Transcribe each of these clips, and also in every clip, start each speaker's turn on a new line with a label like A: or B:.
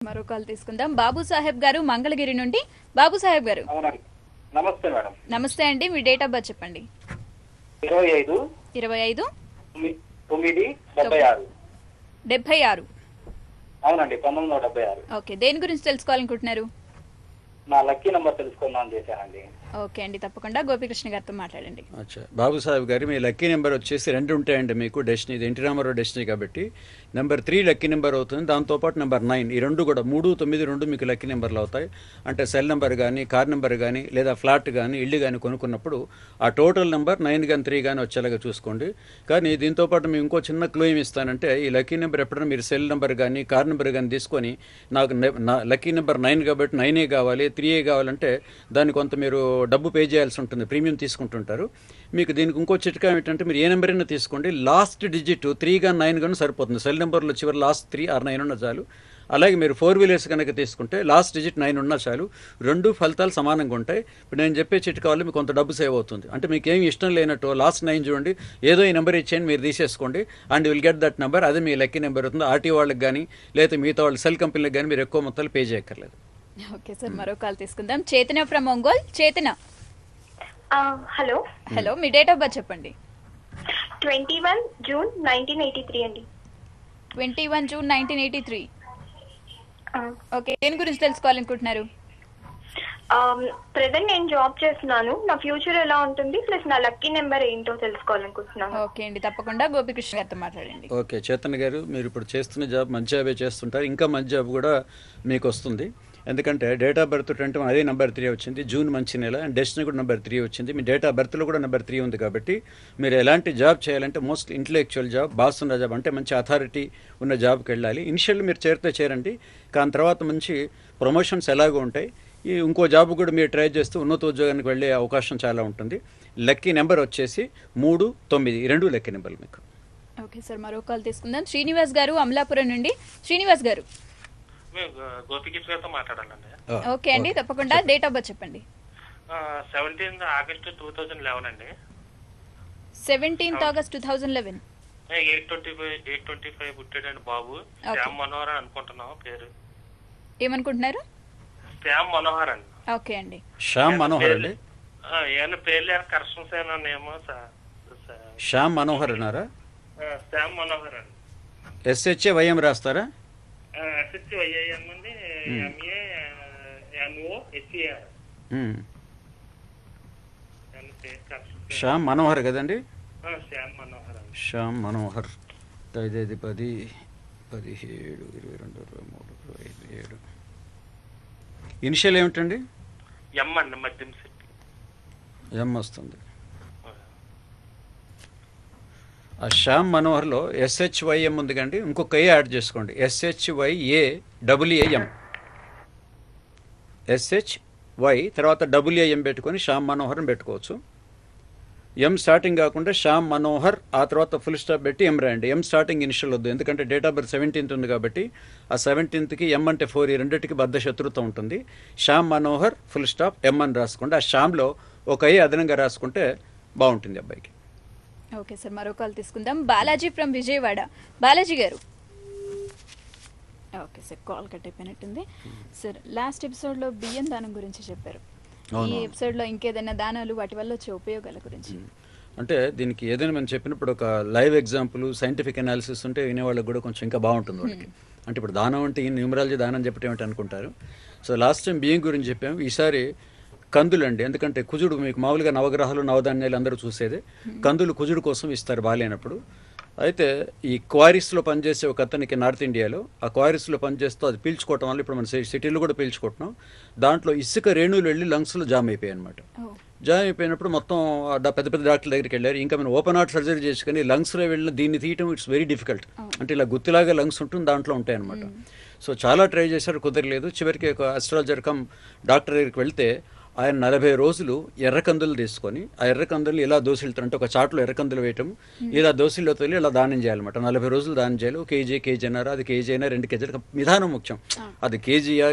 A: మరో కాల్ తీసుకుందాం. బాబు సాహెబ్ గారు మంగళగిరి నుండి. బాబు సాహెబ్ గారు
B: నమస్తే మేడం.
A: నమస్తే అండి. మీ డేట్ ఆఫ్ బర్త్ చెప్పండి.
B: 25/9/76. అవునండి, 1976.
A: ఓకే, దేని గురించి తెలుసుకోవాలనుకుంటున్నారు?
B: నా లక్కీ నెంబర్ తెలుసుకుందాం చేశానండి.
A: ఓకే అండి, తప్పకుండా గోపికృష్ణ గారితో మాట్లాడండి.
C: అచ్చా, బాబు సాహెబ్ గారు మీ లక్కీ నెంబర్ వచ్చేసి 2 ఉంటాయండి మీకు. డెస్టినీ, ఇది ఎన్టీ రామారావు డెస్టినీ కాబట్టి నెంబర్ 3 లక్కీ నెంబర్ అవుతుంది. దాంతోపాటు నెంబర్ 9, ఈ 2 కూడా 3, 9, 2 మీకు లక్కీ నెంబర్లు అవుతాయి. అంటే సెల్ నెంబర్ కానీ, కార్ నెంబర్ కానీ, లేదా ఫ్లాట్ కానీ, ఇల్లు కానీ కొనుక్కున్నప్పుడు ఆ టోటల్ నెంబర్ 9 కానీ 3 కానీ వచ్చేలాగా చూసుకోండి. కానీ దీంతోపాటు మేము ఇంకో చిన్న క్లూ ఏమి ఇస్తానంటే, ఈ లక్కీ నెంబర్ ఎప్పుడైనా మీరు సెల్ నెంబర్ కానీ, కార్ నెంబర్ కానీ తీసుకొని నాకు లక్కీ నెంబర్ 9 కాబట్టి 9 కావాలి, 3 కావాలంటే దాన్ని కొంత మీరు డబ్బు పే చేయాల్సి ఉంటుంది, ప్రీమియం తీసుకుంటుంటారు. మీకు దీనికి ఇంకో చిట్కా ఏంటంటే, మీరు ఏ నెంబర్ అయినా తీసుకోండి, లాస్ట్ డిజిట్ 3 కానీ 9 కానీ సరిపోతుంది. సెల్ నెంబర్లో చివరి లాస్ట్ 3 or 9 ఉన్న చాలు. అలాగే మీరు 4 వీలర్స్ కనుక తీసుకుంటే లాస్ట్ డిజిట్ 9 ఉన్నా చాలు. 2 ఫలితాలు సమానంగా ఉంటాయి. ఇప్పుడు నేను చెప్పే చిట్కా వల్ల మీకు కొంత డబ్బు సేవ్ అవుతుంది. అంటే మీకు ఏమి ఇష్టం లేనట్టు లాస్ట్ 9 చూడండి, ఏదో ఈ నెంబర్ ఇచ్చేయండి, మీరు తీసేసుకోండి, and will get that number. అదే మీ లక్కీ నెంబర్ అవుతుంది. ఆర్టీ వాళ్ళకి కానీ, లేదా మిగతా వాళ్ళు సెల్ కంపెనీలకు కానీ మీరు ఎక్కువ మొత్తాలు పే చేయక్కర్లేదు.
A: ఓకే సార్, మరో కాల్ తీసుకుందాం. చేతన ఫ్రమ్ ఒంగోల్. చేతన
D: hello.
A: Hello, me date of birth చెప్పండి.
D: 21 జూన్ 1983 అండి.
A: 21 జూన్ 1983. ఓకే, దేని గురించి తెలుసుకోవాలనుకుంటున్నారు?
D: ప్రెసెంట్ నేను జాబ్ చేస్తున్నాను. నా ఫ్యూచర్ ఎలా ఉంటుంది, ప్లస్ నా లక్కీ నెంబర్ ఏంటో తెలుసుకోవాలనుకుంటున్నాను.
A: ఓకే అండి, తప్పకుండా గోపికృష్ణ గారితో మాట్లాడండి.
C: ఓకే చేతన్ గారు, మీరు ఇప్పుడు చేస్తున్న జాబ్ మంచి జాబే చేస్తుంటారు. ఇంకా మంచి జాబ్ కూడా మీకు వస్తుంది. ఎందుకంటే డేట్ ఆఫ్ బర్త్ 21 అదే నెంబర్ 3 వచ్చింది. జూన్ మంచి నెల, అండ్ డెస్టినీ కూడా నెంబర్ 3 వచ్చింది. మీ డేట్ ఆఫ్ బర్త్లో కూడా నెంబర్ 3 ఉంది. కాబట్టి మీరు ఎలాంటి జాబ్ చేయాలంటే మోస్ట్ ఇంటలెక్చువల్ జాబ్, బాస్ ఉన్న జాబ్, అంటే మంచి అథారిటీ ఉన్న జాబ్కి వెళ్ళాలి. ఇనిషియల్ మీరు చేరండి, కానీ తర్వాత మంచి ప్రమోషన్స్ ఎలాగో ఉంటాయి. ఈ ఇంకో జాబ్ కూడా మీరు ట్రై చేస్తూ ఉన్నత ఉద్యోగానికి వెళ్ళే అవకాశం చాలా ఉంటుంది. లక్కీ నెంబర్ వచ్చేసి 3, 9, ఈ 2 లక్కీ నెంబర్లు మీకు.
A: ఓకే సార్, మరో కాల్ తీసుకుందాం. శ్రీనివాస్ గారు అమలాపురం నుండి. శ్రీనివాస్ గారు
E: గోపికృష్ణ గారితో మాట్లాడాలండి.
A: ఓకే అండి, తప్పకుండా డేట్ ఆఫ్ బర్త్ చెప్పండి.
E: 17 ఆగస్టు 2011 అండి.
A: 17 ఆగస్ట్ 2011.
E: 825 పుట్టాడండి బాబు. శ్యామ్ మనోహర్ అని అనుకుంటున్నాం పేరు.
A: ఏమనుకుంటున్నారు?
E: శ్యామ్ మనోహర్ అండి.
A: ఓకే అండి,
C: శ్యామ్ మనోహర్ అండి.
E: ఏమన్నా పేర్లు కరెక్షన్స్ ఏమో
C: శ్యామ్ మనోహర్ అన్నారా?
E: శ్యామ్ మనోహర్ అండి.
C: SHAYM రాస్తారా?
E: SHYM అండి. MANOHAR.
C: శ్యామ్ మనోహర్ కదండి?
E: శ్యామ్ మనోహర్ అండి.
C: శ్యామ్ మనోహర్. 5, 10, 17, 22, 23, 27. ఇనిషియల్ ఏమిటండి?
E: ఎం అండి, మద్యం శెట్టి.
C: ఎం వస్తుంది. ఆ శ్యామ్ మనోహర్లో SHYM ఉంది కండి, ఇంకొక ఏ యాడ్ చేసుకోండి. SHYAAM. SHY తర్వాత AAM పెట్టుకొని శ్యామ్ మనోహర్ అని పెట్టుకోవచ్చు. ఎం స్టార్టింగ్ కాకుండా శ్యామ్ మనోహర్, ఆ తర్వాత ఫుల్ స్టాప్ పెట్టి ఎం రాయండి. ఎం స్టార్టింగ్ ఇనిషియల్ వద్దు, ఎందుకంటే డేట్ ఆఫ్ బర్త్ 17th ఉంది కాబట్టి ఆ 17th ఎం అంటే 4, ఈ రెండింటికి బద్ద శత్రుత్వం ఉంటుంది. శ్యామ్ మనోహర్ ఫుల్ స్టాప్ ఎం అని రాసుకోండి. ఆ శ్యామ్లో ఒక ఏ అదనంగా రాసుకుంటే బాగుంటుంది అబ్బాయికి.
A: ఓకే సార్, మరో కాల్ తీసుకుందాం. Balaji from Vijayawada. Balaji garu. Okay sir, call cut అయిపోయినట్టుంది. సార్, లాస్ట్ ఎపిసోడ్లో బియ్యం దానం గురించి చెప్పారు. ఈ ఎపిసోడ్లో ఇంకేదైనా దానాలు, వాటి వల్ల వచ్చే ఉపయోగాల గురించి.
C: అంటే దీనికి ఏదైనా మనం చెప్పినప్పుడు ఒక లైవ్ ఎగ్జాంపుల్, సైంటిఫిక్ అనాలిసిస్ ఉంటే వినేవాళ్ళకి కూడా కొంచెం ఇంకా బాగుంటుంది వాళ్ళకి. అంటే ఇప్పుడు దానం అంటే ఈ న్యూమరాలజీ దానం చెప్పటం ఏమిటి అనుకుంటారు. సో లాస్ట్ టైం బియ్యం గురించి చెప్పాము, ఈసారి కందులు అండి. ఎందుకంటే కుజుడు మీకు మామూలుగా నవగ్రహాలు, నవధాన్యాలు అందరూ చూసేదే. కందులు కుజుడు కోసం ఇస్తారు బాగాలేనప్పుడు. అయితే ఈ క్వారీస్లో పనిచేసే ఒక అతనికి నార్త్ ఇండియాలో, ఆ క్వారీస్లో పనిచేస్తూ అది పీల్చుకోవటం వల్ల ఇప్పుడు మన సిటీలో కూడా పీల్చుకుంటున్నాం. దాంట్లో ఇసుక రేణువులు వెళ్ళి లంగ్స్లో జామ్ అయిపోయాయి అనమాట. జామ్ అయిపోయినప్పుడు మొత్తం పెద్ద పెద్ద డాక్టర్ దగ్గరికి వెళ్ళారు. ఇంకా మనం ఓపెన్ హార్ట్ సర్జరీ చేసుకుని లంగ్స్లో వెళ్ళిన దీన్ని తీయటం ఇట్స్ వెరీ డిఫికల్ట్. అంటే ఇలా గుత్తిలాగా లంగ్స్ ఉంటుంది, దాంట్లో ఉంటాయి అనమాట. సో చాలా ట్రై చేశారు, కుదరలేదు. చివరికి ఒక అస్ట్రాలజర్ కమ్ డాక్టర్ దగ్గరికి వెళ్తే ఆయన 40 రోజులు ఎర్రకందులు తీసుకొని ఆ ఎర్రకందులు ఇలా దోసిలుతారు. అంటే ఒక చాట్లో ఎర్రకందులు వేయటం, ఇలా దోసిల్లో తొలి ఇలా దానం చేయాలన్నమాట. 40 రోజులు దానం చేయాలి. కేజీ అన్నారా, అది కేజీ అయినా 2 కేజీలు, విధానం ముఖ్యం. అది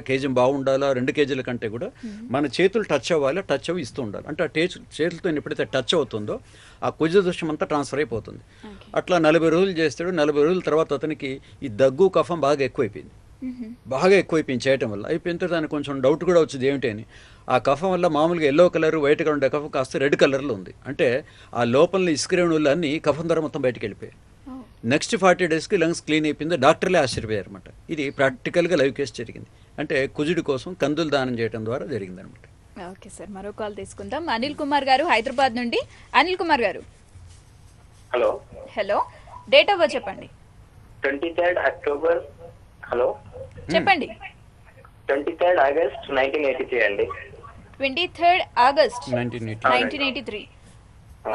C: కేజీ బాగుండాలా, 2 కేజీల కంటే కూడా మన చేతులు టచ్ అవ్వాలి, టచ్ అవి ఇస్తూ ఉండాలి. అంటే ఆ చేతులతో ఎప్పుడైతే టచ్ అవుతుందో ఆ కుజ దోషం అంతా ట్రాన్స్ఫర్ అయిపోతుంది. అట్లా 40 రోజులు చేస్తాడు. 40 రోజుల తర్వాత అతనికి ఈ దగ్గు, కఫం బాగా ఎక్కువైపోయింది. బాగా ఎక్కువైపోయింది చేయటం వల్ల. అయిపోయిన తర్వాత దానికి కొంచెం డౌట్ కూడా వచ్చింది ఏమిటి అని. ఆ కఫం వల్ల మామూలుగా ఎల్లో కలర్ వైట్గా ఉండే కఫం కాస్త రెడ్ కలర్లో ఉంది. అంటే ఆ లోపల ఇసుకరేణువులు అన్నీ కఫం ద్వారా మొత్తం బయటకు వెళ్ళిపోయాయి. నెక్స్ట్ 40 డేస్కి లంగ్స్ క్లీన్ అయిపోయింది. డాక్టర్లే ఆశ్చర్యపోయారు అనమాట. ఇది ప్రాక్టికల్గా లైవ్ కేసు జరిగింది. అంటే కుజుడి కోసం కందులు దానం చేయడం ద్వారా జరిగిందనమాట.
A: ఓకే సార్, మరో కాల్ తీసుకుందాం. అనిల్ కుమార్ గారు హైదరాబాద్ నుండి. అనిల్ కుమార్ గారు,
B: hello.
A: Hello, date of birth చెప్పండి.
B: 23rd October. హలో,
A: చెప్పండి.
B: 23rd August 1983 అండి.
A: 23rd August
C: 1983.
A: 1983.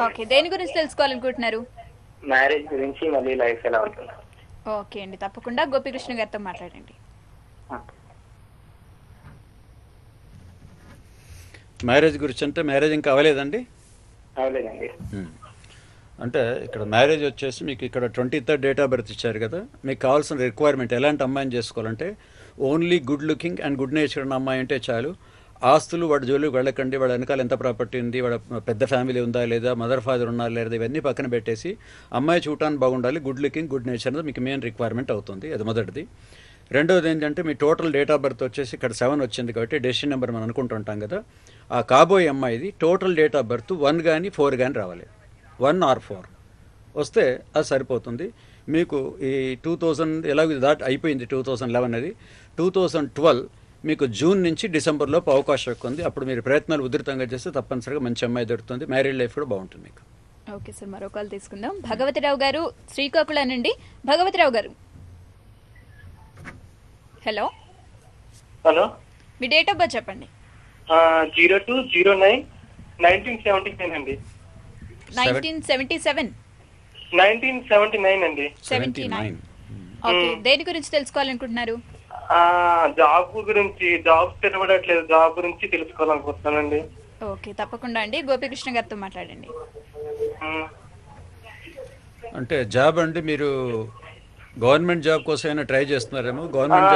A: ఓకే, దేని గురించి తెలుసుకోవాలనుకుంటున్నారు?
B: మ్యారేజ్ గురించి, మళ్ళీ లైఫ్ ఎలా ఉంటుంది.
A: ఓకే అండి, తప్పకుండా గోపికృష్ణ గారితో మాట్లాడండి.
C: మ్యారేజ్ గురించి అంటే మ్యారేజ్ ఇంకా అవ్వలేదండి.
B: అవలేదండి.
C: అంటే ఇక్కడ మ్యారేజ్ వచ్చేసి మీకు ఇక్కడ 23rd డేట్ ఆఫ్ బర్త్ ఇచ్చారు కదా. మీకు కావాల్సిన రిక్వైర్మెంట్ ఎలాంటి అమ్మాయిని చేసుకోవాలంటే only good looking and good nature ఉన్న అమ్మాయి అంటే చాలు. ఆస్తులు వాడి జోలికి వెళ్ళకండి. వాడి వెనకాల ఎంత ప్రాపర్టీ ఉంది, వాడు పెద్ద ఫ్యామిలీ ఉందా లేదా, మదర్ ఫాదర్ ఉన్నారు లేదా, ఇవన్నీ పక్కన పెట్టేసి అమ్మాయి చూడటానికి బాగుండాలి. గుడ్ లుకింగ్ గుడ్ నేచర్ అనేది మీకు మెయిన్ రిక్వైర్మెంట్ అవుతుంది. అది మొదటిది. రెండవది ఏంటంటే మీ టోటల్ డేట్ ఆఫ్ బర్త్ వచ్చేసి ఇక్కడ 7 వచ్చింది కాబట్టి డెసిషన్ నెంబర్ మనం అనుకుంటుంటాం కదా. ఆ కాబోయే అమ్మాయిది టోటల్ డేట్ ఆఫ్ బర్త్ 1 కానీ 4 కానీ రావాలి. 1 or 4 వస్తే అది సరిపోతుంది. మీకు ఈ 2000 ఎలాగో దాటి అయిపోయింది. 2011 అది 2012 మీకు జూన్ నుంచి డిసెంబర్లోపు అవకాశం ఎక్కువ ఉంది. అప్పుడు మీరు ప్రయత్నాలు ఉధృతంగా చేస్తే తప్పనిసరిగా మంచి అమ్మాయి దొరుకుతుంది. మ్యారీడ్ లైఫ్ కూడా బాగుంటుంది మీకు.
A: ఓకే సార్, మరో కాల్ తీసుకుందాం. భగవతిరావు గారు శ్రీకాకుళం నుండి. భగవతిరావు గారు, hello.
E: Hello,
A: me date of birth చెప్పండి.
E: 0209/1979 అండి.
A: 1977.
E: 1979 అండి.
A: 79. ఓకే, దేని గురించి తెలుసుకోవాలనుకుంటున్నారు?
E: జాబ్ గురించి, జాబ్ తెరవడట్లేదు, జాబ్ గురించి తెలుసుకోవాలనుకుంటున్నానండి.
A: ఓకే, తప్పకుండా అండి, గోపికృష్ణ గారితో మాట్లాడండి.
C: అంటే జాబ్ అంటే మీరు గవర్నమెంట్ జాబ్ కోసం ట్రై చేస్తున్నారేమో.
E: గవర్నమెంట్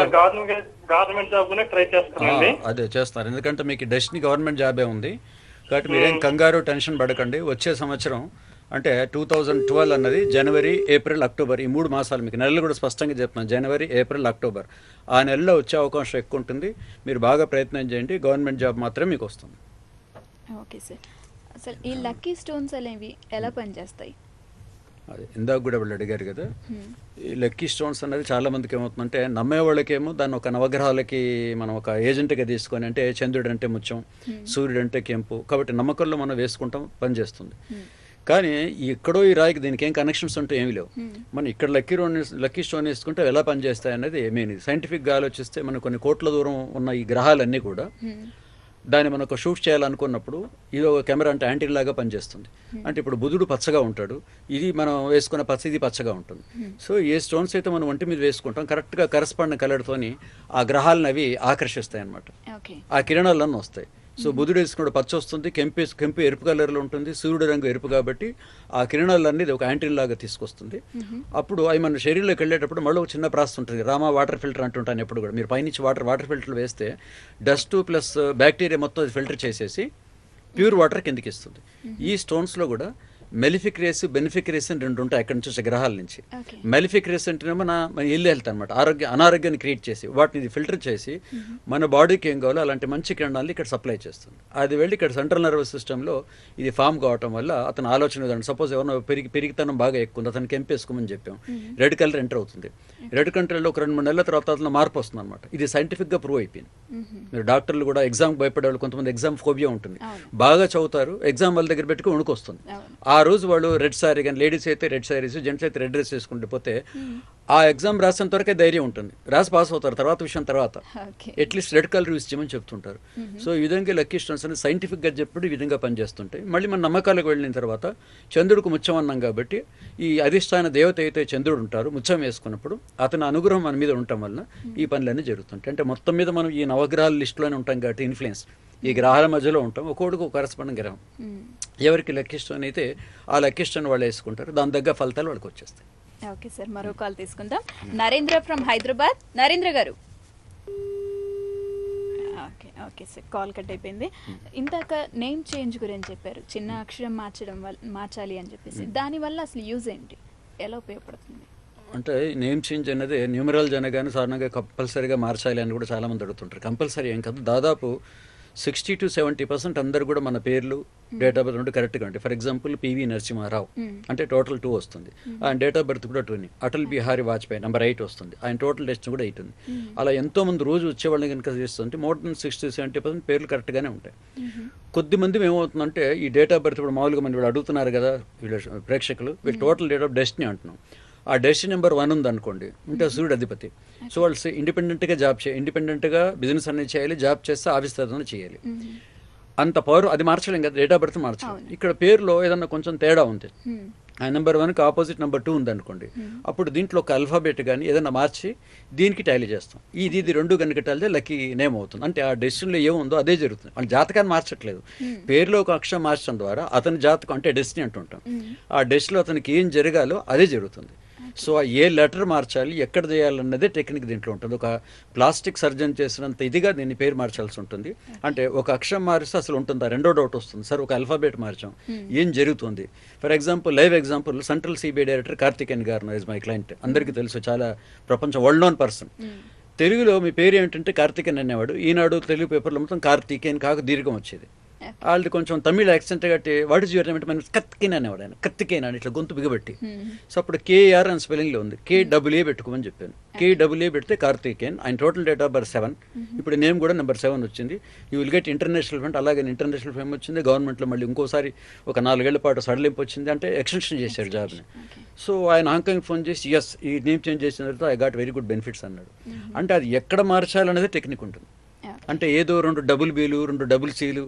E: జాబ్ ట్రై చేస్తున్నానండి.
C: అదే చేస్తున్నారు, ఎందుకంటే మీకు డెస్టినీ గవర్నమెంట్ జాబే ఉంది కాబట్టి మీరేం కంగారు టెన్షన్ పడకండి. వచ్చే సంవత్సరం అంటే 2012 అన్నది జనవరి, ఏప్రిల్, అక్టోబర్ ఈ 3 మాసాలు మీకు నెలలు కూడా స్పష్టంగా చెప్తున్నాను. జనవరి, ఏప్రిల్, అక్టోబర్ ఆ నెలలో వచ్చే అవకాశం ఎక్కువ ఉంటుంది. మీరు బాగా ప్రయత్నం చేయండి. గవర్నమెంట్ జాబ్ మాత్రమే మీకు వస్తుంది.
A: ఓకే సార్, అసలు ఈ లక్కీ స్టోన్స్ అనేవి ఎలా పనిచేస్తాయి?
C: అది ఇందాక కూడా వాళ్ళు అడిగారు కదా. ఈ లక్కీ స్టోన్స్ అనేది చాలా మందికి ఏమవుతుందంటే నమ్మే వాళ్ళకేమో దాన్ని ఒక నవగ్రహాలకి మనం ఒక ఏజెంట్గా తీసుకొని, అంటే చంద్రుడు అంటే ముత్యం, సూర్యుడు అంటే కెంపు, కాబట్టి నమ్మకంలో మనం వేసుకుంటాం, పనిచేస్తుంది. కానీ ఎక్కడో ఈ రాయికి దీనికి ఏం కనెక్షన్స్ ఉంటే ఏమీ లేవు. మనం ఇక్కడ లక్కీ స్టోన్ వేసుకుంటే ఎలా పనిచేస్తాయి అనేది మెయిన్. సైంటిఫిక్గా ఆలోచిస్తే మనం కొన్ని కోట్ల దూరం ఉన్న ఈ గ్రహాలన్నీ కూడా దాన్ని మనకు షూట్ చేయాలనుకున్నప్పుడు ఇది ఒక కెమెరా అంటే యాంటీనా లాగా పనిచేస్తుంది. అంటే ఇప్పుడు బుధుడు పచ్చగా ఉంటాడు, ఇది మనం వేసుకున్న పచ్చ ఇది పచ్చగా ఉంటుంది. సో ఏ స్టోన్స్ అయితే మనం ఒంటి మీద వేసుకుంటాం కరెక్ట్గా కరెస్పాండింగ్ కలర్తోని ఆ గ్రహాలను అవి ఆకర్షిస్తాయి అన్నమాట. ఆ కిరణాలన్నీ వస్తాయి. సో బుధుడు వేసుకున్న పచ్చ వస్తుంది, కెంపు ఎరుపు కలర్లో ఉంటుంది, సూర్యుడు రంగు ఎరుపు కాబట్టి ఆ కిరణాలన్నీ ఒక యాంటీనా లాగా తీసుకొస్తుంది. అప్పుడు అవి మన శరీరంలోకి వెళ్ళేటప్పుడు మళ్ళీ ఒక చిన్న ప్రాసెస్ ఉంటుంది. రామా వాటర్ ఫిల్టర్ అంటుంటాను ఎప్పుడు కూడా. మీరు పైనుంచి వాటర్ ఫిల్టర్ వేస్తే డస్ట్ ప్లస్ బ్యాక్టీరియా మొత్తం అది ఫిల్టర్ చేసేసి ప్యూర్ వాటర్ కిందకి ఇస్తుంది. ఈ స్టోన్స్లో కూడా మెలిఫిక్ రేస్, బెనిఫిక్ రేస్ అని 2 ఉంటాయి అక్కడి నుంచి వచ్చే గ్రహాల నుంచి. మెలిఫిక్ రేస్ అంటేనేమో మన ఇల్లు హెల్త్ అనమాట, అనారోగ్యాన్ని క్రియేట్ చేసి వాటిని ఇది ఫిల్టర్ చేసి మన బాడీకి ఏం కావాలో అలాంటి మంచి కిరణాలు ఇక్కడ సప్లై చేస్తుంది. అది వెళ్ళి ఇక్కడ సెంట్రల్ నర్వస్ సిస్టంలో ఇది ఫామ్ కావటం వల్ల అతను ఆలోచన విధానం, సపోజ్ ఎవరినో పెరిగితనం బాగా ఎక్కువ ఉంది, అతను కెంపేసుకోమని చెప్పాం, రెడ్ కలర్ ఎంటర్ అవుతుంది. రెడ్ కంట్రీలో ఒక 2-3 నెలల తర్వాత అతను మార్పు వస్తుంది అనమాట. ఇది సైంటిఫిక్గా ప్రూవ్ అయిపోయింది. మీరు డాక్టర్లు కూడా ఎగ్జామ్ భయపడే వాళ్ళు, కొంతమంది ఎగ్జామ్ ఫోబియా ఉంటుంది, బాగా చదువుతారు, ఎగ్జామ్ వాళ్ళ దగ్గర పెట్టుకుని వణుకు వస్తుంది. ఆ రోజు వాళ్ళు రెడ్ సారీ, కానీ లేడీస్ అయితే రెడ్ సారీస్, జెంట్స్ అయితే రెడ్ డ్రెస్ వేసుకుంటూ పోతే ఆ ఎగ్జామ్ రాసేంత వరకే ధైర్యం ఉంటుంది, రాసి పాస్ అవుతారు, తర్వాత విషయం తర్వాత అట్లీస్ట్ రెడ్ కలర్ యూస్ చేయమని చెప్తుంటారు. సో ఈ విధంగా లక్కీ స్టోన్స్ అనేది సైంటిఫిక్గా చెప్పి ఈ విధంగా పనిచేస్తుంటాయి. మళ్ళీ మన నమ్మకాలకు వెళ్ళిన తర్వాత చంద్రుడికి ముత్యం అన్నాం కాబట్టి ఈ అధిష్టాన దేవత అయితే చంద్రుడు ఉంటారు, ముత్యం వేసుకున్నప్పుడు అతని అనుగ్రహం మన మీద ఉండటం వలన ఈ పనులన్నీ జరుగుతుంటాయి. అంటే మొత్తం మీద మనం ఈ నవగ్రహాల లిస్టులోనే ఉంటాం కాబట్టి ఇన్ఫ్లుయెన్స్ ఈ గ్రహాల మధ్యలో ఉంటాం. ఒక్కొక్కడికి ఒక కరెస్పాండింగ్ గ్రహం, ఎవరికి లక్కీ స్టోన్ అయితే ఆ లక్కీ స్టోన్ వాళ్ళు వేసుకుంటారు, దాని దగ్గర ఫలితాలు వాళ్ళకి వచ్చేస్తాయి.
A: ఓకే సార్, మరో కాల్ తీసుకుందాం. నరేంద్ర ఫ్రమ్ హైదరాబాద్. నరేంద్ర గారు. ఓకే సార్, కాల్ కట్ అయిపోయింది. ఇందాక నేమ్ చేంజ్ గురించి చెప్పారు, చిన్న అక్షరం మార్చాలి అని చెప్పేసి. దానివల్ల అసలు యూజ్ ఏంటి, ఎలా ఉపయోగపడుతుంది?
C: అంటే నేమ్ చేంజ్ అనేది న్యూమరాలజీ అనగానే సాధారణంగా కంపల్సరీగా మార్చాలి అని కూడా చాలామంది అడుగుతుంటారు. కంపల్సరీ ఏం కాదు, దాదాపు 60 to 70% అందరు కూడా మన పేర్లు డేట్ ఆఫ్ బర్త్ నుండి కరెక్ట్గా ఉంటాయి. ఫర్ ఎగ్జాంపుల్ పివి నరసింహారావు అంటే టోటల్ 2 వస్తుంది, ఆయన డేట్ ఆఫ్ బర్త్ కూడా 2. అటల్ బిహారీ వాజ్పేయి నెంబర్ 8 వస్తుంది, ఆయన టోటల్ డెస్ట్ కూడా 8 ఉంది. అలా ఎంతోమంది రోజు వచ్చేవాళ్ళని కనుక చేస్తుంటే మోర్ దెన్ 60-70% పేర్లు కరెక్ట్గానే ఉంటాయి. కొద్దిమంది ఏమవుతుందంటే ఈ డేట్ ఆఫ్ బర్త్ ఇప్పుడు మామూలుగా మన వీళ్ళు అడుగుతున్నారు కదా వీళ్ళు ప్రేక్షకులు, వీళ్ళు టోటల్ డేట్ ఆఫ్ డెస్టినీ అంటున్నాం. ఆ డెస్టినీ నెంబర్ 1 ఉంది అనుకోండి, అంటే సూర్యుడు అధిపతి. సో వాళ్ళు ఇండిపెండెంట్గా జాబ్ చేయాలి, ఇండిపెండెంట్గా బిజినెస్ అనేది చేయాలి, జాబ్ చేస్తే ఆఫీస్ తరఫున చేయాలి. అంత పవర్ అది మార్చలేం కదా, డేట్ ఆఫ్ బర్త్ మార్చాలి. ఇక్కడ పేరులో ఏదన్నా కొంచెం తేడా ఉంది, ఆ నెంబర్ 1కి ఆపోజిట్ నెంబర్ 2 ఉంది అనుకోండి, అప్పుడు దీంట్లో ఒక అల్ఫాబెట్ కానీ ఏదైనా మార్చి దీనికి టాలీ చేస్తాం. ఇది 2 కనుక టాలితే లక్కీ నేమ్ అవుతుంది. అంటే ఆ డెస్టినీలో ఏముందో అదే జరుగుతుంది. వాళ్ళ జాతకాన్ని మార్చట్లేదు, పేరులో ఒక అక్షరం మార్చడం ద్వారా అతని జాతకం అంటే డెస్టినీ అంటుంటాం, ఆ డెస్టినీలో అతనికి ఏం జరగాలో అదే జరుగుతుంది. సో ఏ లెటర్ మార్చాలి, ఎక్కడ చేయాలన్నదే టెక్నిక్ దీంట్లో ఉంటుంది. ఒక ప్లాస్టిక్ సర్జన్ చేసినంత ఇదిగా దీన్ని పేరు మార్చాల్సి ఉంటుంది. అంటే ఒక అక్షరం మారిస్తే అసలు ఉంటుందా, రెండో డౌట్ వస్తుంది, సార్ ఒక అల్ఫాబెట్ మార్చాం ఏం జరుగుతుంది. For example live example central CBI director Karthikeyan గారు ఇస్ మై క్లయింట్, అందరికీ తెలుసు, చాలా ప్రపంచం వరల్డ్ నోన్ పర్సన్. తెలుగులో మీ పేరు ఏమిటంటే కార్తికేయన్ అనేవాడు, ఈనాడు తెలుగు పేపర్లో మొత్తం కార్తికేయన్ కాక దీర్ఘం వచ్చేది. వాళ్ళది కొంచెం తమిళ యాక్సెంట్ కట్టి వాట్ ఇస్ యువర్ నేమ్ అంటే మనం కత్తికేన్ అనేవాడు, ఆయన కత్తికేన్ అని ఇట్లా గొంతు బిగబెట్టి. సో అప్పుడు కేఆర్ అని స్పెల్లింగ్లో ఉంది, KAA పెట్టుకోమని చెప్పాను. KAA పెడితే కార్తికేయన్, ఆయన టోటల్ డేట్ ఆఫ్ బర్త్ 7. ఇప్పుడు నేమ్ కూడా నెంబర్ 7 వచ్చింది. You will get international fame. అలాగే ఇంటర్నేషనల్ ఫేమ్ వచ్చింది. గవర్నమెంట్లో మళ్ళీ ఇంకోసారి ఒక 4 ఏళ్ల పాటు సడలింపు వచ్చింది, అంటే ఎక్స్టెన్షన్ చేశారు జాబ్ని. సో ఆయన హాంకాంగ్ ఫోన్ చేసి ఎస్ ఈ నేమ్ చేంజ్ చేసిన తర్వాత I got very good benefits అన్నాడు. అంటే అది ఎక్కడ మార్చాలనేది టెక్నిక్ ఉంటుంది. అంటే ఏదో 2 డబుల్ బీలు 2 డబుల్ సీలు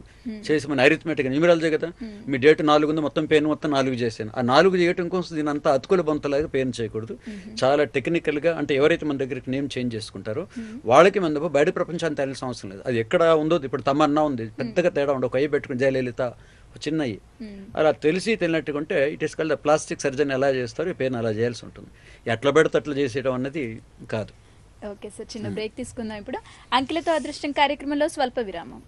C: చేసి మన అరిథమెటిక్ న్యూమరాలజీ కదా, మీ డేట్ 4 ఉంది, మొత్తం పేరు మొత్తం 4 చేశాను. ఆ 4 చేయటం కోసం దీని అంతా అతుకుల బొంతలాగా పేరు చేయకూడదు. చాలా టెక్నికల్గా, అంటే ఎవరైతే మన దగ్గరికి నేమ్ చేంజ్ చేసుకుంటారో వాళ్ళకి మన బయట ప్రపంచాన్ని తెలిసిన అవసరం లేదు. అది ఎక్కడ ఉందో, ఇప్పుడు తమన్నా ఉంది, పెద్దగా తేడా ఉండవు, ఒక అయ్యి పెట్టుకుని జయలలిత చిన్నవి అలా తెలిసినట్టుగా ఉంటే it is called plastic surgeon ఎలా చేస్తారో ఈ పేరుని అలా చేయాల్సి ఉంటుంది. ఎట్లా పెడితే అట్లా చేసేయడం అన్నది కాదు.
A: ఓకే సార్, చిన్న బ్రేక్ తీసుకుందాం. ఇప్పుడు అంకెలతో అదృష్టం కార్యక్రమంలో స్వల్ప విరామం.